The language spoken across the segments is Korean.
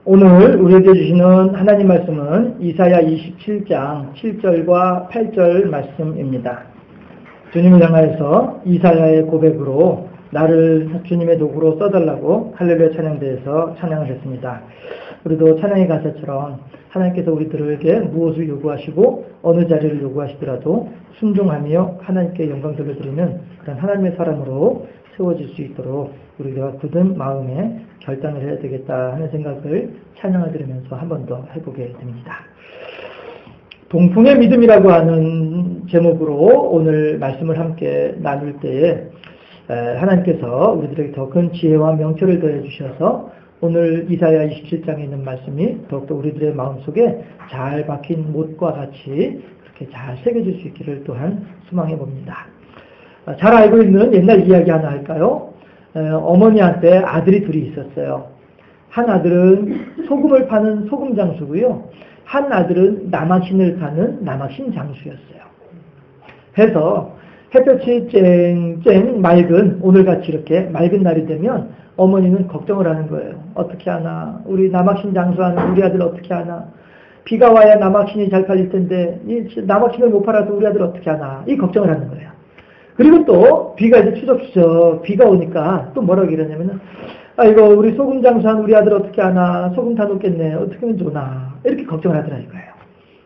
오늘 우리에게 주시는 하나님 말씀은 이사야 27장 7절과 8절 말씀입니다. 주님을 향하여서 이사야의 고백으로 나를 주님의 도구로 써달라고 할렐루야 찬양대에서 찬양을 했습니다. 우리도 찬양의 가사처럼 하나님께서 우리들에게 무엇을 요구하시고 어느 자리를 요구하시더라도 순종하며 하나님께 영광 돌려드리는 그런 하나님의 사람으로 세워질 수 있도록 우리가 굳은 마음에 결단을 해야 되겠다 하는 생각을 찬양을 들으면서 한 번 더 해보게 됩니다. 동풍의 믿음이라고 하는 제목으로 오늘 말씀을 함께 나눌 때에 하나님께서 우리들에게 더 큰 지혜와 명철을 더해 주셔서 오늘 이사야 27장에 있는 말씀이 더욱더 우리들의 마음속에 잘 박힌 못과 같이 그렇게 잘 새겨질 수 있기를 또한 소망해 봅니다. 잘 알고 있는 옛날 이야기 하나 할까요? 어머니한테 아들이 둘이 있었어요. 한 아들은 소금을 파는 소금 장수고요. 한 아들은 남학신을 파는 남학신 장수였어요. 해서 햇볕이 쨍쨍 맑은 오늘같이 이렇게 맑은 날이 되면 어머니는 걱정을 하는 거예요. 어떻게 하나? 우리 남학신 장수하는 우리 아들 어떻게 하나? 비가 와야 남학신이 잘 팔릴 텐데 이 남학신을 못 팔아서 우리 아들 어떻게 하나? 이 걱정을 하는 거예요. 그리고 또 비가 이제 추적추적 비가 오니까 또 뭐라고 이러냐면은 아이고 우리 소금 장수한 우리 아들 어떻게 하나? 소금 다 녹겠네. 어떻게 하면 좋나? 이렇게 걱정을 하더라는 거예요.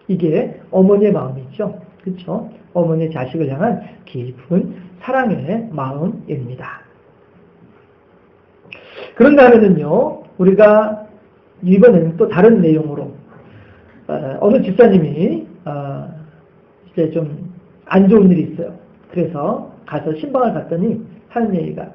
이게 어머니의 마음이죠. 그렇죠? 어머니의 자식을 향한 깊은 사랑의 마음입니다. 그런가 하면은요, 우리가 이번에는 또 다른 내용으로 어느 집사님이 이제 좀 안 좋은 일이 있어요. 그래서 가서 신방을 갔더니 하는 얘기가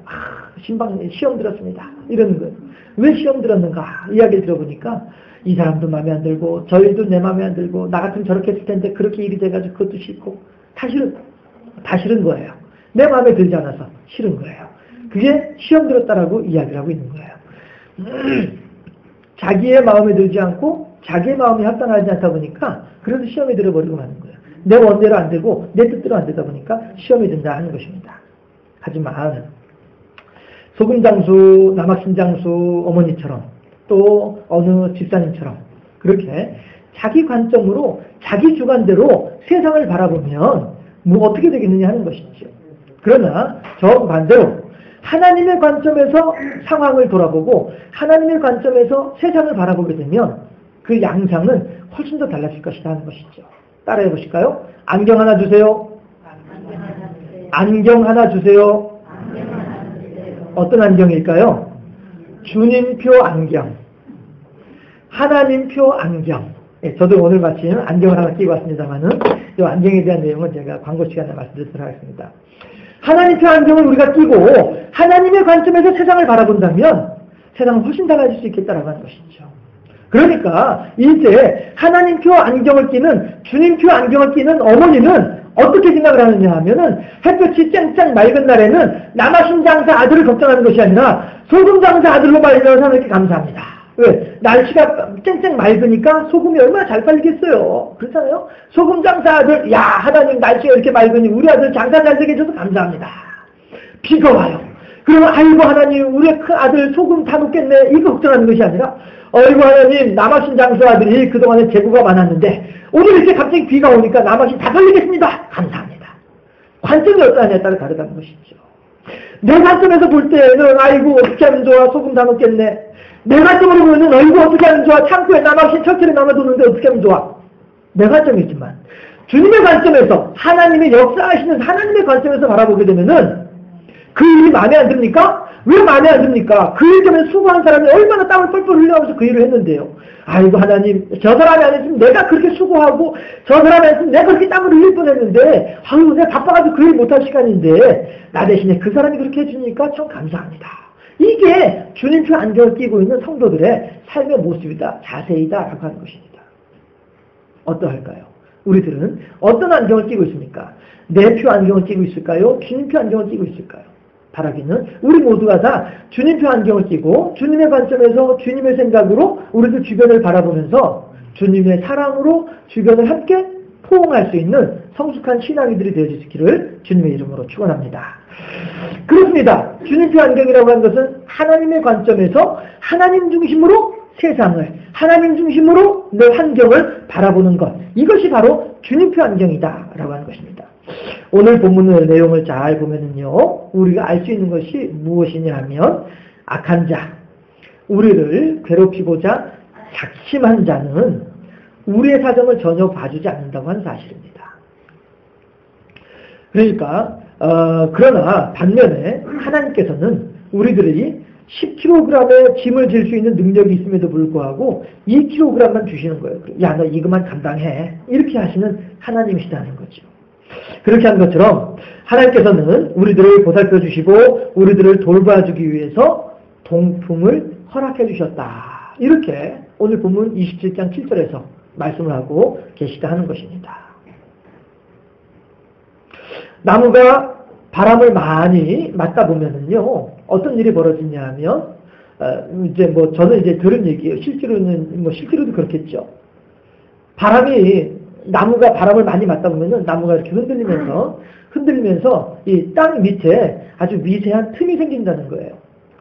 신방 시험 들었습니다. 이러는 거예요. 왜 시험 들었는가 이야기를 들어보니까 이 사람도 마음에 안 들고 저희도 내 마음에 안 들고 나 같으면 저렇게 했을 텐데 그렇게 일이 돼가지고 그것도 싫고 다 싫은 거예요. 내 마음에 들지 않아서 싫은 거예요. 그게 시험 들었다라고 이야기를 하고 있는 거예요. 자기의 마음에 들지 않고 자기의 마음이 합당하지 않다 보니까 그래도 시험에 들어버리고 마는 거예요. 내 원대로 안 되고 내 뜻대로 안 되다 보니까 시험에 든다 하는 것입니다. 하지만 소금장수, 남학신장수 어머니처럼 또 어느 집사님처럼 그렇게 자기 관점으로 자기 주관대로 세상을 바라보면 뭐 어떻게 되겠느냐 하는 것이죠. 그러나 저 반대로 하나님의 관점에서 상황을 돌아보고 하나님의 관점에서 세상을 바라보게 되면 그 양상은 훨씬 더 달라질 것이다 하는 것이죠. 따라해 보실까요? 안경 하나 주세요. 안경 하나 주세요. 어떤 안경일까요? 주님표 안경. 하나님표 안경. 예, 저도 오늘 마침 안경을 하나 끼고 왔습니다만은 이 안경에 대한 내용은 제가 광고 시간에 말씀드리도록 하겠습니다. 하나님표 안경을 우리가 끼고 하나님의 관점에서 세상을 바라본다면 세상은 훨씬 달라질 수 있겠다라고 하는 것이죠. 그러니까 이제 하나님표 안경을 끼는 주님표 안경을 끼는 어머니는 어떻게 생각을 하느냐 하면은 햇볕이 쨍쨍 맑은 날에는 남학신 장사 아들을 걱정하는 것이 아니라 소금 장사 아들로 말려서 하나님께 감사합니다. 왜? 날씨가 쨍쨍 맑으니까 소금이 얼마나 잘 팔리겠어요. 그렇잖아요? 소금 장사 아들, 야 하나님 날씨가 이렇게 맑으니 우리 아들 장사 잘 되게 해줘서 감사합니다. 비가 와요. 그러면 아이고 하나님 우리 큰 아들 소금 다 녹겠네 이거 걱정하는 것이 아니라 어이구 하나님 남학신 장수 아들이 그동안에 재고가 많았는데 오늘 이렇게 갑자기 비가 오니까 남학신 다 팔리겠습니다. 감사합니다. 관점이 어떠하냐에 따라 다르다는 것이죠. 내 관점에서 볼 때는 아이고 어떻게 하면 좋아 소금 다 녹겠네. 내 관점으로 보면 어이구 어떻게 하면 좋아 창고에 남학신 철철에 남아도는데 어떻게 하면 좋아. 내 관점이지만 주님의 관점에서 하나님의 역사하시는 하나님의 관점에서 바라보게 되면은 그 일이 마음에 안 듭니까? 왜 마음에 안 듭니까? 그 일 때문에 수고한 사람이 얼마나 땀을 뻘뻘 흘려가면서 그 일을 했는데요. 아이고 하나님 저 사람이 안 했으면 내가 그렇게 수고하고 저 사람이 안 했으면 내가 그렇게 땀을 흘릴 뻔했는데 아유 내가 바빠가지고 그 일 못할 시간인데 나 대신에 그 사람이 그렇게 해주니까 참 감사합니다. 이게 주님표 안경을 끼고 있는 성도들의 삶의 모습이다, 자세이다 라고 하는 것입니다. 어떠할까요? 우리들은 어떤 안경을 끼고 있습니까? 내 표 안경을 끼고 있을까요? 주님표 안경을 끼고 있을까요? 바라기는 우리 모두가 다 주님표 안경을 끼고 주님의 관점에서 주님의 생각으로 우리들 주변을 바라보면서 주님의 사랑으로 주변을 함께 포옹할 수 있는 성숙한 신앙이들이 되어주시기를 주님의 이름으로 축원합니다. 그렇습니다. 주님표 안경이라고 하는 것은 하나님의 관점에서 하나님 중심으로 세상을 하나님 중심으로 내 환경을 바라보는 것, 이것이 바로 주님표 환경이다 라고 하는 것입니다. 오늘 본문의 내용을 잘 보면은요, 우리가 알 수 있는 것이 무엇이냐 하면, 악한 자, 우리를 괴롭히고자 작심한 자는 우리의 사정을 전혀 봐주지 않는다고 하는 사실입니다. 그러니까 그러나 반면에 하나님께서는 우리들이 10kg의 짐을 질 수 있는 능력이 있음에도 불구하고 2kg만 주시는 거예요. 야, 너 이것만 감당해. 이렇게 하시는 하나님이시다는 거죠. 그렇게 한 것처럼 하나님께서는 우리들을 보살펴 주시고 우리들을 돌봐주기 위해서 동풍을 허락해 주셨다. 이렇게 오늘 본문 27장 7절에서 말씀을 하고 계시다 하는 것입니다. 나무가 바람을 많이 맞다 보면은요, 어떤 일이 벌어지냐 하면, 저는 들은 얘기예요. 실제로도 그렇겠죠. 나무가 바람을 많이 맞다 보면은 나무가 이렇게 흔들리면서 이 땅 밑에 아주 미세한 틈이 생긴다는 거예요.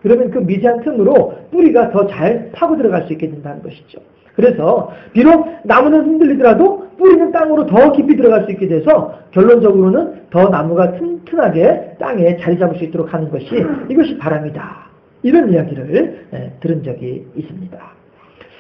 그러면 그 미세한 틈으로 뿌리가 더 잘 파고 들어갈 수 있게 된다는 것이죠. 그래서 비록 나무는 흔들리더라도 뿌리는 땅으로 더 깊이 들어갈 수 있게 돼서 결론적으로는 더 나무가 튼튼하게 땅에 자리 잡을 수 있도록 하는 것이, 이것이 바람이다. 이런 이야기를 들은 적이 있습니다.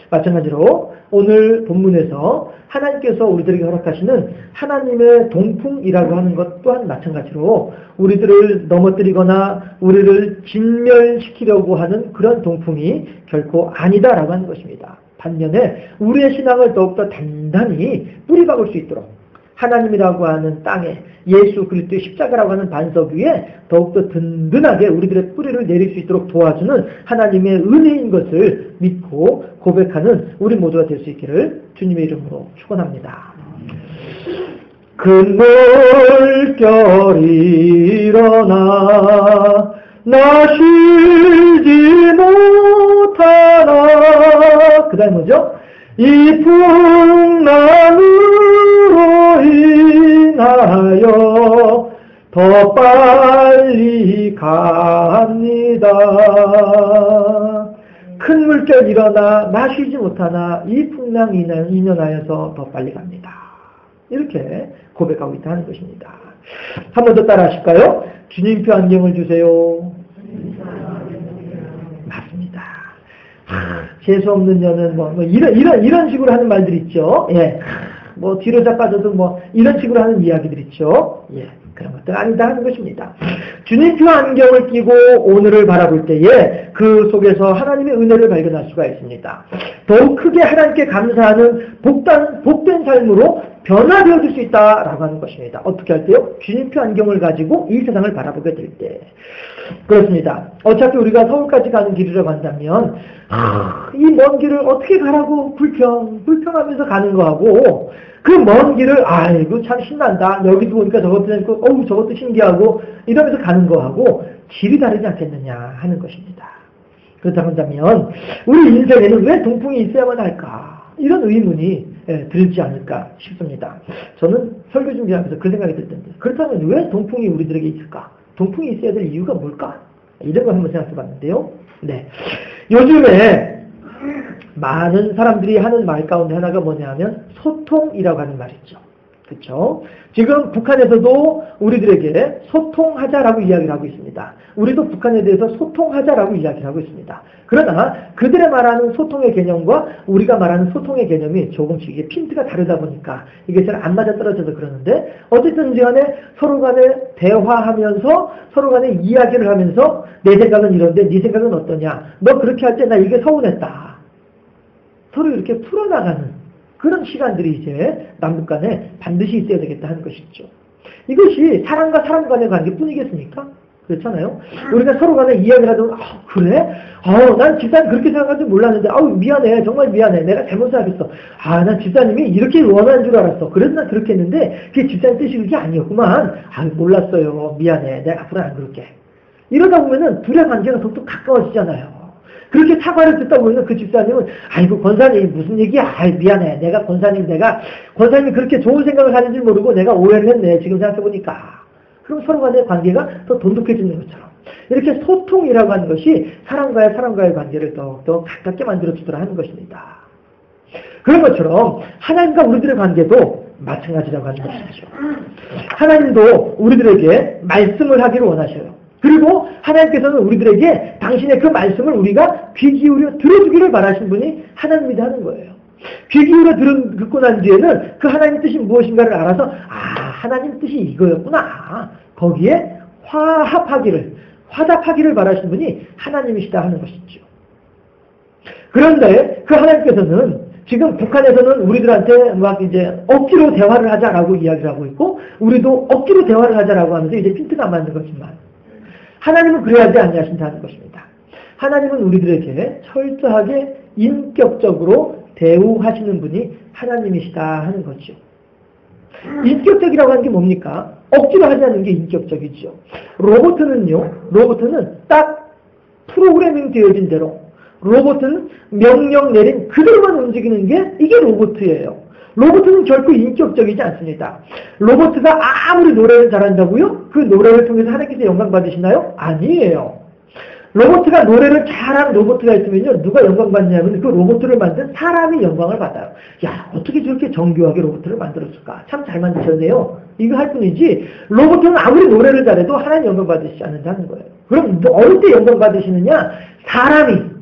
마찬가지로 오늘 본문에서 하나님께서 우리들에게 허락하시는 하나님의 동풍이라고 하는 것 또한 마찬가지로 우리들을 넘어뜨리거나 우리를 진멸시키려고 하는 그런 동풍이 결코 아니다라고 하는 것입니다. 반면에 우리의 신앙을 더욱더 단단히 뿌리박을 수 있도록 하나님이라고 하는 땅에 예수 그리스도의 십자가라고 하는 반석 위에 더욱더 든든하게 우리들의 뿌리를 내릴 수 있도록 도와주는 하나님의 은혜인 것을 믿고 고백하는 우리 모두가 될 수 있기를 주님의 이름으로 축원합니다. 큰 물결이 일어나 나 쉬지 못하나. 그 다음에 뭐죠? 이 풍랑으로 인하여 더 빨리 갑니다. 큰 물결 일어나 나 쉬지 못하나 이 풍랑 인연하여서 더 빨리 갑니다. 이렇게 고백하고 있다는 것입니다. 한 번 더 따라 하실까요? 주님표 안경을 주세요. 맞습니다. 재수 없는 년은 이런 식으로 하는 말들 있죠. 예. 뒤로 자빠져도 이런 식으로 하는 이야기들 있죠. 예. 그런 것들 아니다 하는 것입니다. 주님표 안경을 끼고 오늘을 바라볼 때에 그 속에서 하나님의 은혜를 발견할 수가 있습니다. 더욱 크게 하나님께 감사하는 복된 삶으로 변화되어질 수 있다라고 하는 것입니다. 어떻게 할 때요? 주님표 안경을 가지고 이 세상을 바라보게 될 때. 그렇습니다. 어차피 우리가 서울까지 가는 길이라고 한다면 이 먼 길을 어떻게 가라고 불평하면서 가는 거하고 그 먼 길을 아이고 참 신난다. 여기도 보니까 저것도 있고 저것도 신기하고 이러면서 가는 거하고 질이 다르지 않겠느냐 하는 것입니다. 그렇다고 한다면 우리 인생에는 왜 동풍이 있어야만 할까? 이런 의문이 들지 않을까 싶습니다. 저는 설교 준비하면서 그런 생각이 들 텐데 그렇다면 왜 동풍이 우리들에게 있을까? 동풍이 있어야 될 이유가 뭘까? 이런 걸 한번 생각해 봤는데요. 네. 요즘에 많은 사람들이 하는 말 가운데 하나가 뭐냐 하면 소통이라고 하는 말이죠. 그렇죠? 지금 북한에서도 우리들에게 소통하자라고 이야기를 하고 있습니다. 우리도 북한에 대해서 소통하자라고 이야기를 하고 있습니다. 그러나 그들의 말하는 소통의 개념과 우리가 말하는 소통의 개념이 조금씩 이게 핀트가 다르다 보니까 이게 잘 안 맞아떨어져서 그러는데 어쨌든 간에 서로 간에 대화하면서 서로 간에 이야기를 하면서 내 생각은 이런데 네 생각은 어떠냐? 너 그렇게 할 때 나 이게 서운했다. 서로 이렇게 풀어나가는 그런 시간들이 이제 남북 간에 반드시 있어야 되겠다 하는 것이죠. 이것이 사람과 사람 간의 관계뿐이겠습니까? 그렇잖아요. 우리가 서로 간에 이야기를 하면 그래? 난 집사님 그렇게 생각할 줄 몰랐는데 미안해. 정말 미안해. 내가 잘못 생각했어. 난 집사님이 이렇게 원하는 줄 알았어. 그래서 난 그렇게 했는데 그게 집사님 뜻이 그게 아니었구만. 몰랐어요. 미안해. 내가 앞으로 안 그럴게. 이러다 보면은 둘의 관계가 더욱더 가까워지잖아요. 그렇게 사과를 듣다 보면 그 집사님은 아이고 권사님 무슨 얘기야? 미안해. 권사님이 그렇게 좋은 생각을 하는 줄 모르고 내가 오해를 했네. 지금 생각해보니까. 그럼 서로 간의 관계가 더 돈독해지는 것처럼. 이렇게 소통이라고 하는 것이 사람과의 관계를 더욱더 가깝게 만들어주더라 하는 것입니다. 그런 것처럼 하나님과 우리들의 관계도 마찬가지라고 하는 것이죠. 하나님도 우리들에게 말씀을 하기를 원하셔요. 그리고 하나님께서는 우리들에게 당신의 그 말씀을 우리가 귀 기울여 들어주기를 바라신 분이 하나님이다 하는 거예요. 귀 기울여 듣고 난 뒤에는 그 하나님 뜻이 무엇인가를 알아서 하나님 뜻이 이거였구나. 거기에 화답하기를 바라신 분이 하나님이시다 하는 것이죠. 그런데 그 하나님께서는 지금 북한에서는 우리들한테 막 이제 억지로 대화를 하자라고 이야기를 하고 있고, 우리도 억지로 대화를 하자라고 하면서 이제 핀트가 안 맞는 거지만, 하나님은 그래야지 아니하신다는 것입니다. 하나님은 우리들에게 철저하게 인격적으로 대우하시는 분이 하나님이시다 하는 거죠. 인격적이라고 하는 게 뭡니까? 억지로 하자는 게 인격적이죠. 로봇은 딱 프로그래밍 되어진 대로, 로봇은 명령 내린 그대로만 움직이는 게 이게 로봇이에요. 로봇은 결코 인격적이지 않습니다. 로봇가 아무리 노래를 잘한다고요? 그 노래를 통해서 하나님께서 영광 받으시나요? 아니에요. 로봇가 노래를 잘하는 로봇가 있으면요, 누가 영광 받냐면 그 로봇을 만든 사람이 영광을 받아요. 야, 어떻게 저렇게 정교하게 로봇을 만들었을까? 참 잘 만드셨네요. 이거 할 뿐이지, 로봇은 아무리 노래를 잘해도 하나님 영광 받으시지 않는다는 거예요. 그럼 어느 때 영광 받으시느냐? 사람이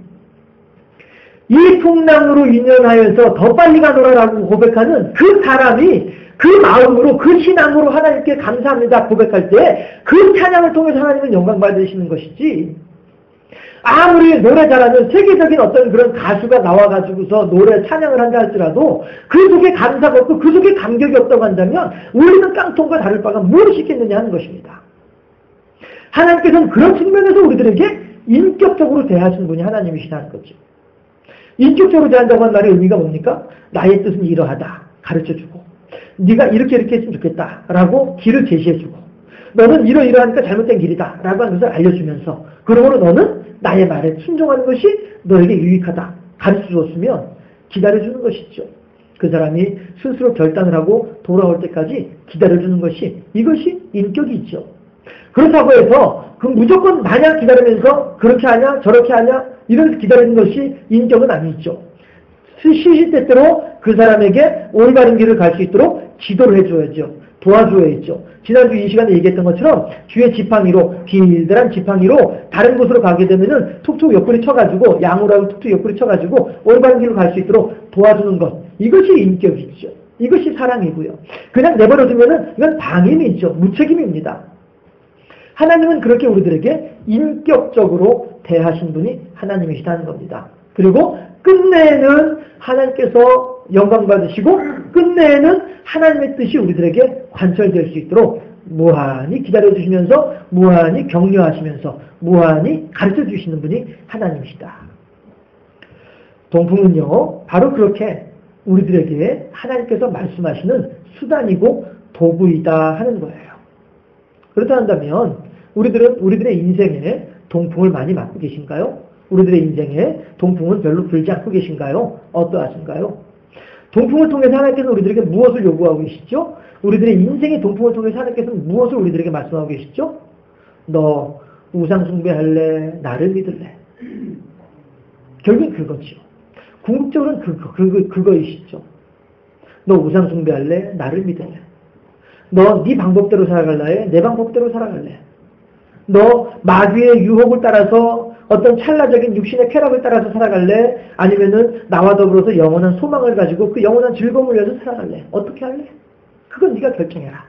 이 풍랑으로 인연하여서 더 빨리 가노라라고 고백하는 그 사람이 그 마음으로, 그 신앙으로 하나님께 감사합니다 고백할 때 그 찬양을 통해서 하나님은 영광 받으시는 것이지, 아무리 노래 잘하는 세계적인 어떤 그런 가수가 나와가지고서 노래 찬양을 한다 할지라도 그 속에 감사가 없고 그 속에 감격이 없다고 한다면 우리는 깡통과 다를 바가 무엇이 있겠느냐 하는 것입니다. 하나님께서는 그런 측면에서 우리들에게 인격적으로 대하시는 분이 하나님이시다는 거죠. 인격적으로 대한다고 하는 말의 의미가 뭡니까? 나의 뜻은 이러하다 가르쳐주고, 네가 이렇게 했으면 좋겠다 라고 길을 제시해주고, 너는 이러하니까 잘못된 길이다 라고 하는 것을 알려주면서, 그러므로 너는 나의 말에 순종하는 것이 너에게 유익하다 가르쳐줬으면 기다려주는 것이죠. 그 사람이 스스로 결단을 하고 돌아올 때까지 기다려주는 것이, 이것이 인격이죠. 그렇다고 해서 그 무조건 마냥 기다리면서 그렇게 하냐 저렇게 하냐 이런 기다리는 것이 인격은 아니죠. 시시때때로 그 사람에게 올바른 길을 갈 수 있도록 지도를 해줘야죠. 도와줘야죠. 지난주 이 시간에 얘기했던 것처럼 뒤에 지팡이로, 길다란 지팡이로 다른 곳으로 가게 되면은 툭툭 옆구리 쳐가지고, 양으로 툭툭 옆구리 쳐가지고 올바른 길로 갈 수 있도록 도와주는 것, 이것이 인격이죠. 이것이 사랑이고요. 그냥 내버려두면은 이건 방임이죠. 무책임입니다. 하나님은 그렇게 우리들에게 인격적으로 대하신 분이 하나님이시다는 겁니다. 그리고 끝내는 하나님께서 영광 받으시고, 끝내는 하나님의 뜻이 우리들에게 관철될 수 있도록 무한히 기다려주시면서, 무한히 격려하시면서, 무한히 가르쳐주시는 분이 하나님이시다. 동풍은요, 바로 그렇게 우리들에게 하나님께서 말씀하시는 수단이고 도구이다 하는 거예요. 그렇다 한다면 우리들의 인생에 동풍을 많이 맞고 계신가요? 우리들의 인생에 동풍은 별로 불지 않고 계신가요? 어떠하신가요? 동풍을 통해서 하나님께서 우리들에게 무엇을 요구하고 계시죠? 우리들의 인생의 동풍을 통해서 하나님께서 무엇을 우리들에게 말씀하고 계시죠? 너 우상 숭배할래? 나를 믿을래? 결국은 그거죠. 궁극적으로는 그거이시죠. 너 우상 숭배할래? 나를 믿을래? 너 네 방법대로 살아갈래? 내 방법대로 살아갈래? 너 마귀의 유혹을 따라서 어떤 찰나적인 육신의 쾌락을 따라서 살아갈래? 아니면은 나와 더불어서 영원한 소망을 가지고 그 영원한 즐거움을 위해서 살아갈래? 어떻게 할래? 그건 네가 결정해라.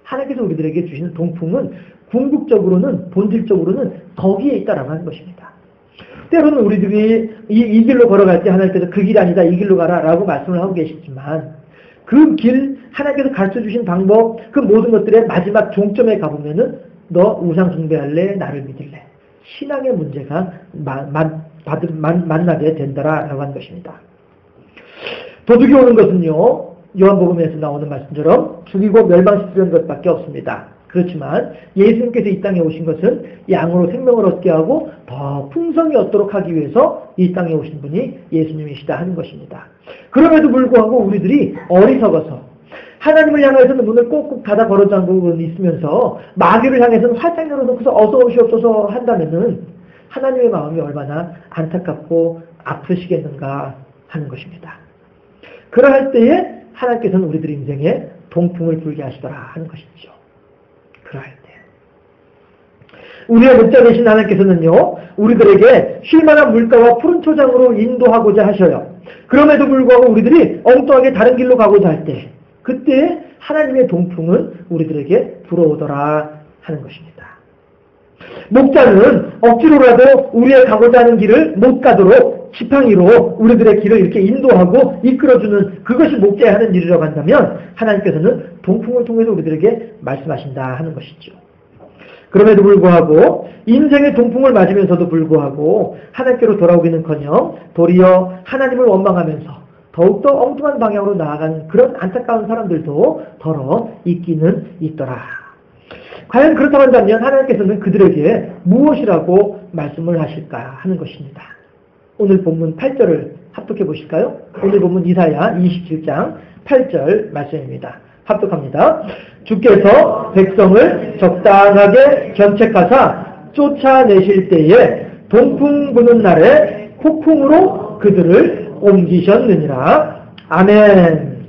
하나님께서 우리들에게 주시는 동풍은 궁극적으로는, 본질적으로는 거기에 있다라고 하는 것입니다. 때로는 우리들이 이 길로 걸어갈 때 하나님께서 그 길이 아니다, 이 길로 가라 라고 말씀을 하고 계시지만, 그 길, 하나님께서 가르쳐 주신 방법, 그 모든 것들의 마지막 종점에 가보면은 너 우상 숭배할래? 나를 믿을래? 신앙의 문제가 만나게 된다라고 하는 것입니다. 도둑이 오는 것은요, 요한복음에서 나오는 말씀처럼 죽이고 멸망시키려는 것밖에 없습니다. 그렇지만 예수님께서 이 땅에 오신 것은 양으로 생명을 얻게 하고 더 풍성히 얻도록 하기 위해서 이 땅에 오신 분이 예수님이시다 하는 것입니다. 그럼에도 불구하고 우리들이 어리석어서 하나님을 향해서는 문을 꼭꼭 닫아 걸어 잠그고 있으면서 마귀를 향해서는 활짝 열어놓고서 어서 오시옵소서 한다면은 하나님의 마음이 얼마나 안타깝고 아프시겠는가 하는 것입니다. 그러할 때에 하나님께서는 우리들의 인생에 동풍을 불게 하시더라 하는 것이죠. 그러할 때 우리의 목자 되신 하나님께서는요, 우리들에게 쉴만한 물가와 푸른 초장으로 인도하고자 하셔요. 그럼에도 불구하고 우리들이 엉뚱하게 다른 길로 가고자 할 때, 그때 하나님의 동풍은 우리들에게 불어오더라 하는 것입니다. 목자는 억지로라도 우리의 가고자 하는 길을 못 가도록 지팡이로 우리들의 길을 이렇게 인도하고 이끌어주는 그것이 목자의 하는 일이라고 한다면 하나님께서는 동풍을 통해서 우리들에게 말씀하신다 하는 것이죠. 그럼에도 불구하고 인생의 동풍을 맞으면서도 불구하고 하나님께로 돌아오기는커녕 도리어 하나님을 원망하면서 더욱더 엉뚱한 방향으로 나아가는 그런 안타까운 사람들도 더러 있기는 있더라. 과연 그렇다고 한다면 하나님께서는 그들에게 무엇이라고 말씀을 하실까 하는 것입니다. 오늘 본문 8절을 합독해 보실까요? 오늘 본문 이사야 27장 8절 말씀입니다. 합독합니다. 주께서 백성을 적당하게 견책하사 쫓아내실 때에 동풍 부는 날에 폭풍으로 그들을 옮기셨느니라. 아멘.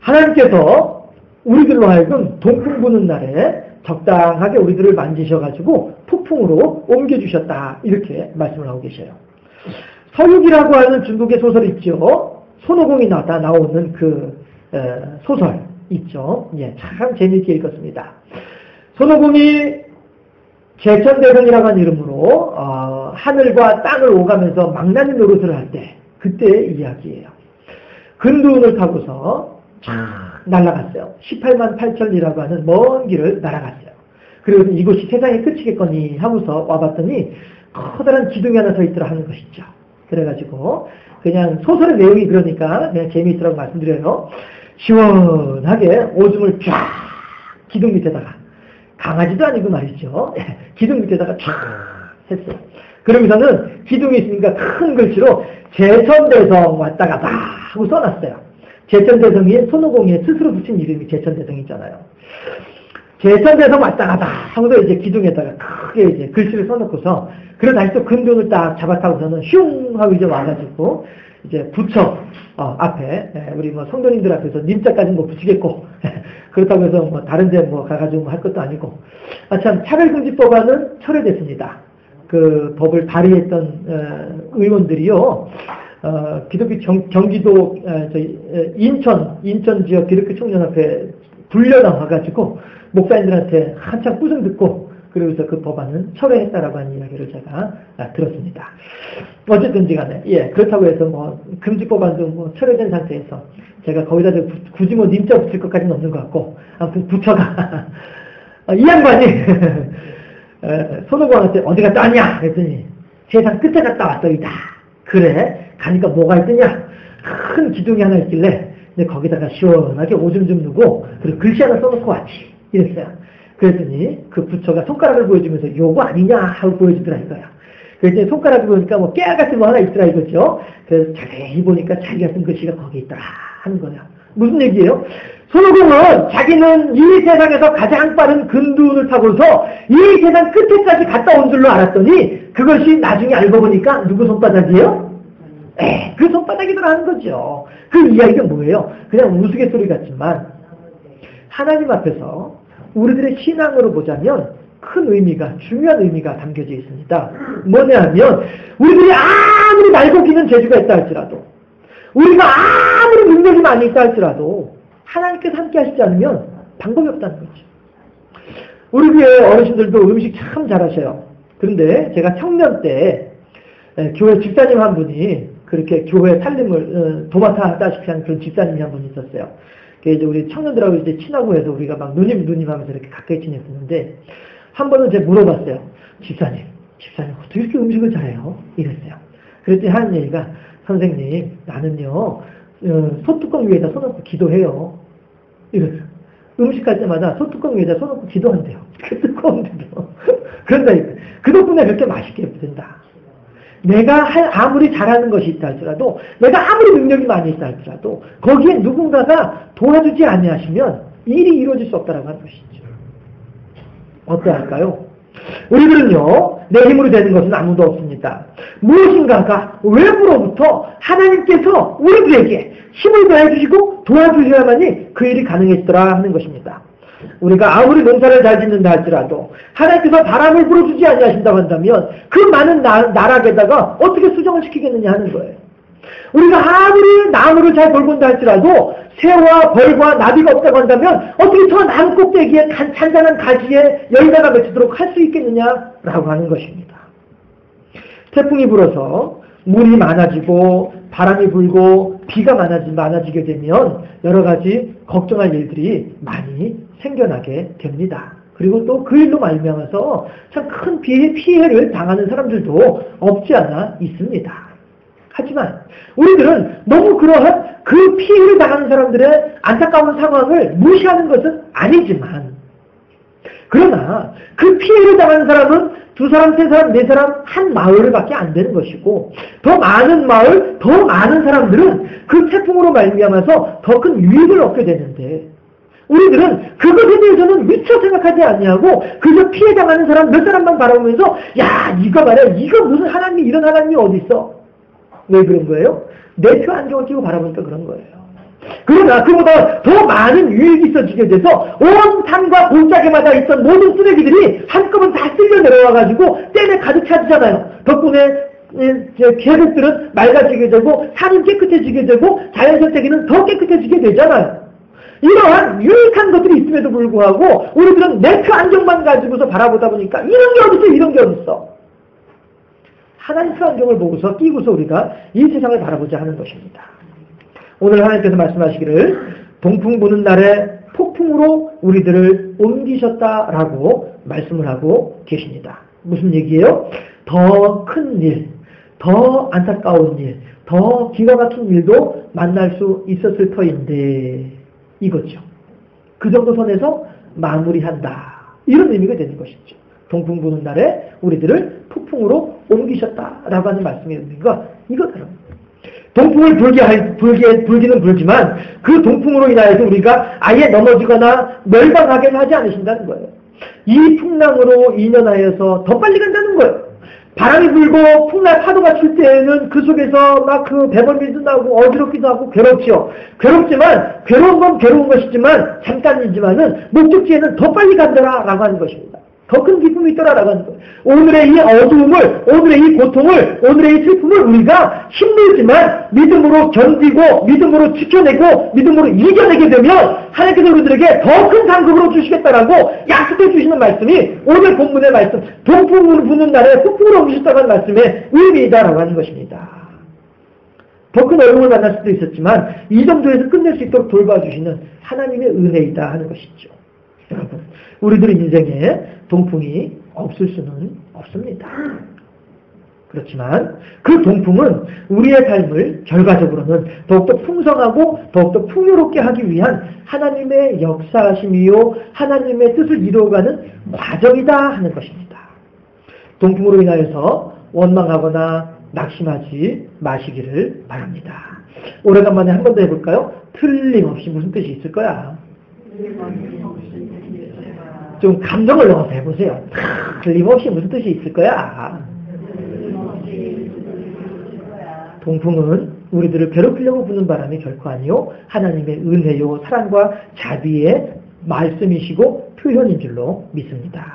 하나님께서 우리들로 하여금 동풍 부는 날에 적당하게 우리들을 만지셔가지고 폭풍으로 옮겨주셨다. 이렇게 말씀을 하고 계셔요. 서유기라고 하는 중국의 소설이 있죠. 손오공이 나오는 그 소설 있죠. 예, 참 재미있게 읽었습니다. 손오공이 제천대성이라고 하는 이름으로 하늘과 땅을 오가면서 망나니 노릇을 할 때 그때의 이야기예요. 근두운을 타고서 쫙 날아갔어요. 18만 8천리라고 하는 먼 길을 날아갔어요. 그리고 이곳이 세상의 끝이겠거니 하고서 와봤더니 커다란 기둥이 하나 서 있더라 하는 것이죠. 그래가지고 그냥 소설의 내용이 그러니까 그냥 재미있더라고 말씀드려요. 시원하게 오줌을 쫙 기둥 밑에다가 강아지도 아니고 말이죠. 기둥 밑에다가 쫙 했어요. 그러면서는 기둥이 있으니까 큰 글씨로 제천대성 왔다 갔다 하고 써놨어요. 제천대성이 손오공이 스스로 붙인 이름이 제천대성이잖아요. 제천대성 왔다 갔다 하고서 이제 기둥에다가 크게 이제 글씨를 써놓고서 그리고 다시 또 근둔을 딱 잡아타고서는 슝 하고 이제 와가지고 이제 부처 앞에 우리 뭐 성도님들 앞에서 님자까지는 뭐 붙이겠고 그렇다고 해서 뭐 다른 데 뭐 가가지고 뭐 할 것도 아니고 참 차별금지법안은 철회됐습니다. 그 법을 발의했던 의원들이요 기독교 경기도 인천 지역 기독교 청년협회 불려나와가지고 목사님들한테 한참 꾸중 듣고 그러고서 그 법안은 철회했다라고 하는 이야기를 제가 들었습니다. 어쨌든지 간에, 예, 그렇다고 해서 뭐, 금지법안도 뭐 철회된 상태에서 제가 거기다 굳이 뭐 님자 붙일 것까지는 없는 것 같고, 아무튼 부처가, 이 양반이, 손오공한테 어디 갔다 왔냐? 그랬더니, 세상 끝에 갔다 왔더이다. 그래? 가니까 뭐가 있더냐? 큰 기둥이 하나 있길래, 근데 거기다가 시원하게 오줌 좀 누고, 그리고 글씨 하나 써놓고 왔지. 이랬어요. 그랬더니 그 부처가 손가락을 보여주면서 요거 아니냐 하고 보여주더라 이거야. 그랬더니 손가락을 보니까 뭐 깨알 같은 거 하나 있더라 이거죠. 그래서 자세히 보니까 자기가 쓴 글씨가 거기 있더라 하는 거야. 무슨 얘기예요? 손오공은 자기는 이 세상에서 가장 빠른 근두운을 타고서 이 세상 끝에까지 갔다 온 줄로 알았더니 그것이 나중에 알고 보니까 누구 손바닥이에요? 그 손바닥이더라 하는 거죠. 그 이야기가 뭐예요? 그냥 우스갯소리 같지만 하나님 앞에서 우리들의 신앙으로 보자면 큰 의미가, 중요한 의미가 담겨져 있습니다. 뭐냐 하면 우리들이 아무리 날고기는 재주가 있다 할지라도 우리가 아무리 능력이 많이 있다 할지라도 하나님께서 함께 하시지 않으면 방법이 없다는 거죠. 우리 교회 어르신들도 음식 참 잘하셔요. 그런데 제가 청년 때 교회 집사님 한 분이 그렇게 교회 살림을 도맡아 하다시피 하는 그런 집사님이 한 분이 있었어요. 이제 우리 청년들하고 이제 친하고 해서 우리가 막 누님 하면서 이렇게 가까이 지냈었는데 한 번은 제가 물어봤어요. 집사님 어떻게 이렇게 음식을 잘해요? 이랬어요. 그랬더니 하는 얘기가 선생님 나는요 소뚜껑 위에다 손놓고 기도해요. 이랬어요. 음식할 때마다 소뚜껑 위에다 손놓고 기도한대요. 그 뜨거운데도. 그런다니까. 그 덕분에 그렇게 맛있게 된다. 내가 아무리 잘하는 것이 있다 할지라도, 내가 아무리 능력이 많이 있다 할지라도 거기에 누군가가 도와주지 아니하시면 일이 이루어질 수 없다라고 하는 것이죠. 어때야 할까요? 우리들은요, 내 힘으로 되는 것은 아무도 없습니다. 무엇인가가 외부로부터 하나님께서 우리들에게 힘을 더해주시고 도와주셔야만이 그 일이 가능해지더라 하는 것입니다. 우리가 아무리 농사를 잘 짓는다 할지라도 하나님께서 바람을 불어주지 아니하신다고 한다면 그 많은 나락에다가 어떻게 수정을 시키겠느냐 하는 거예요. 우리가 아무리 나무를 잘 돌본다 할지라도 새와 벌과 나비가 없다고 한다면 어떻게 저 나무 꼭대기에 잔잔한 가지에 열매가 맺히도록 할 수 있겠느냐라고 하는 것입니다. 태풍이 불어서 물이 많아지고 바람이 불고 비가 많아지게 되면 여러 가지 걱정할 일들이 많이 생겨나게 됩니다. 그리고 또 그 일로 말미암아서 참 큰 피해를 당하는 사람들도 없지 않아 있습니다. 하지만 우리들은 너무 그러한 그 피해를 당하는 사람들의 안타까운 상황을 무시하는 것은 아니지만, 그러나 그 피해를 당하는 사람은 2사람, 3사람, 4사람 한 마을밖에 안 되는 것이고, 더 많은 마을, 더 많은 사람들은 그 태풍으로 말미암아서 더 큰 유익을 얻게 되는데, 우리들은 그것에 대해서는 미처 생각하지 아니하고 그저 피해당하는 사람 몇 사람만 바라보면서 야, 이거 말이야, 이거 무슨 하나님이, 이런 하나님이 어디 있어? 왜 그런 거예요? 내 표 안경을 끼고 바라보니까 그런 거예요. 그러나 그보다 더 많은 유익이 있어지게 돼서 온 산과 골짜기마다 있던 모든 쓰레기들이 한꺼번에 다 쓸려 내려와가지고 댐에 가득 차지잖아요. 덕분에 계곡들은 맑아지게 되고 산은 깨끗해지게 되고 자연생태계는 더 깨끗해지게 되잖아요. 이러한 유익한 것들이 있음에도 불구하고 우리들은 내 표 안경만 가지고서 바라보다 보니까 이런 게 어딨어, 이런 게 어딨어. 하나님 표 안경을 보고서 끼고서 우리가 이 세상을 바라보자 하는 것입니다. 오늘 하나님께서 말씀하시기를 동풍 부는 날에 폭풍으로 우리들을 옮기셨다라고 말씀을 하고 계십니다. 무슨 얘기예요? 더 큰 일, 더 안타까운 일, 더 기가 막힌 일도 만날 수 있었을 터인데 이거죠. 그 정도 선에서 마무리한다. 이런 의미가 되는 것이죠. 동풍 부는 날에 우리들을 폭풍으로 옮기셨다라고 하는 말씀의 의미가 이거더라고요. 동풍을 불기는 불지만 그 동풍으로 인하여서 우리가 아예 넘어지거나 멸망하게 하지 않으신다는 거예요. 이 풍랑으로 인연하여서 더 빨리 간다는 거예요. 바람이 불고 풍랑 파도가 칠 때에는 그 속에서 막 그 배멀미도 나고 어지럽기도 하고 괴롭지요. 괴롭지만 괴로운 건 괴로운 것이지만 잠깐이지만은 목적지에는 더 빨리 간다라고 하는 것입니다. 더 큰 기쁨이 있더라라고 하는 거예요. 오늘의 이 어두움을, 오늘의 이 고통을, 오늘의 이 슬픔을 우리가 힘들지만 믿음으로 견디고 믿음으로 지켜내고 믿음으로 이겨내게 되면 하나님께서 우리들에게 더 큰 상급으로 주시겠다라고 약속해 주시는 말씀이 오늘 본문의 말씀, 동풍을 부는 날에 폭풍으로 옮기셨다고 하는 말씀의 의미이다라고 하는 것입니다. 더 큰 어려움을 만날 수도 있었지만 이 정도에서 끝낼 수 있도록 돌봐주시는 하나님의 은혜이다 하는 것이죠. 여러분, 우리들 인생에 동풍이 없을 수는 없습니다. 그렇지만 그 동풍은 우리의 삶을 결과적으로는 더욱더 풍성하고 더욱더 풍요롭게 하기 위한 하나님의 역사심이요 하나님의 뜻을 이루어가는 과정이다 하는 것입니다. 동풍으로 인하여서 원망하거나 낙심하지 마시기를 바랍니다. 오래간만에 한 번 더 해볼까요? 틀림없이 무슨 뜻이 있을 거야? 좀 감정을 넣어서 해보세요. 틀림없이 무슨 뜻이 있을 거야? 동풍은 우리들을 괴롭히려고 부는 바람이 결코 아니요 하나님의 은혜요 사랑과 자비의 말씀이시고 표현인 줄로 믿습니다.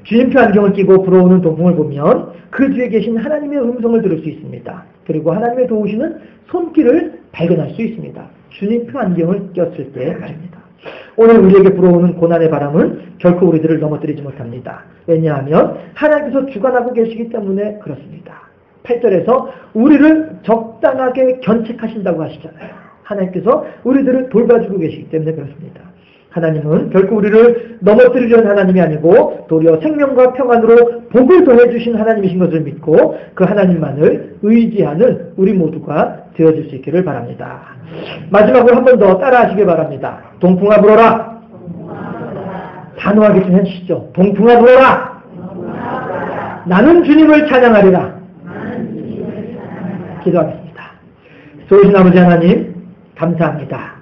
주님표 안경을 끼고 불어오는 동풍을 보면 그 뒤에 계신 하나님의 음성을 들을 수 있습니다. 그리고 하나님의 도우시는 손길을 발견할 수 있습니다. 주님표 안경을 꼈을 때 말입니다. 오늘 우리에게 불어오는 고난의 바람은 결코 우리들을 넘어뜨리지 못합니다. 왜냐하면 하나님께서 주관하고 계시기 때문에 그렇습니다. 8절에서 우리를 적당하게 견책하신다고 하시잖아요. 하나님께서 우리들을 돌봐주고 계시기 때문에 그렇습니다. 하나님은 결코 우리를 넘어뜨리려는 하나님이 아니고 도리어 생명과 평안으로 복을 더해주신 하나님이신 것을 믿고 그 하나님만을 의지하는 우리 모두가 되어질 수 있기를 바랍니다. 마지막으로 한 번 더 따라하시길 바랍니다. 동풍아 불어라. 단호하게 좀 해주시죠. 동풍아 불어라. 나는 주님을 찬양하리라. 기도하겠습니다. 좋으신 아버지 하나님, 감사합니다.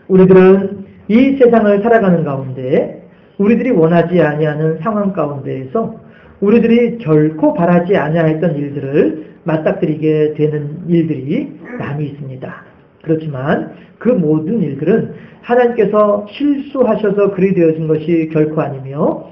우리들은 이 세상을 살아가는 가운데 우리들이 원하지 아니하는 상황 가운데에서 우리들이 결코 바라지 아니하였던 일들을 맞닥뜨리게 되는 일들이 많이 있습니다. 그렇지만 그 모든 일들은 하나님께서 실수하셔서 그리 되어진 것이 결코 아니며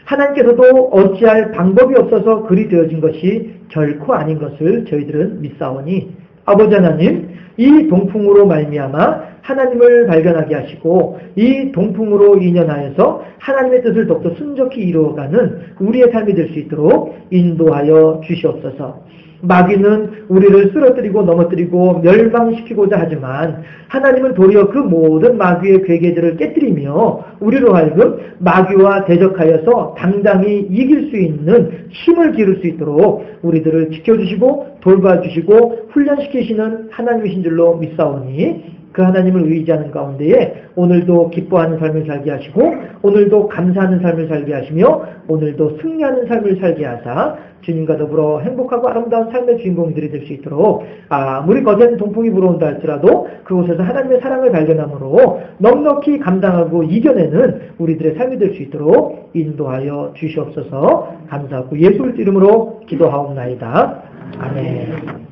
하나님께서도 어찌할 방법이 없어서 그리 되어진 것이 결코 아닌 것을 저희들은 믿사오니 아버지 하나님, 이 동풍으로 말미암아 하나님을 발견하게 하시고 이 동풍으로 인연하여서 하나님의 뜻을 더욱더 순적히 이루어가는 우리의 삶이 될 수 있도록 인도하여 주시옵소서. 마귀는 우리를 쓰러뜨리고 넘어뜨리고 멸망시키고자 하지만 하나님은 도리어 그 모든 마귀의 괴계들을 깨뜨리며 우리로 하여금 마귀와 대적하여서 당당히 이길 수 있는 힘을 기를 수 있도록 우리들을 지켜주시고 돌봐주시고 훈련시키시는 하나님이신 줄로 믿사오니 그 하나님을 의지하는 가운데에 오늘도 기뻐하는 삶을 살게 하시고 오늘도 감사하는 삶을 살게 하시며 오늘도 승리하는 삶을 살게 하사 주님과 더불어 행복하고 아름다운 삶의 주인공들이 될 수 있도록 아무리 거센 동풍이 불어온다 할지라도 그곳에서 하나님의 사랑을 발견함으로 넉넉히 감당하고 이겨내는 우리들의 삶이 될 수 있도록 인도하여 주시옵소서. 감사하고 예수 그리스도 이름으로 기도하옵나이다. 아멘.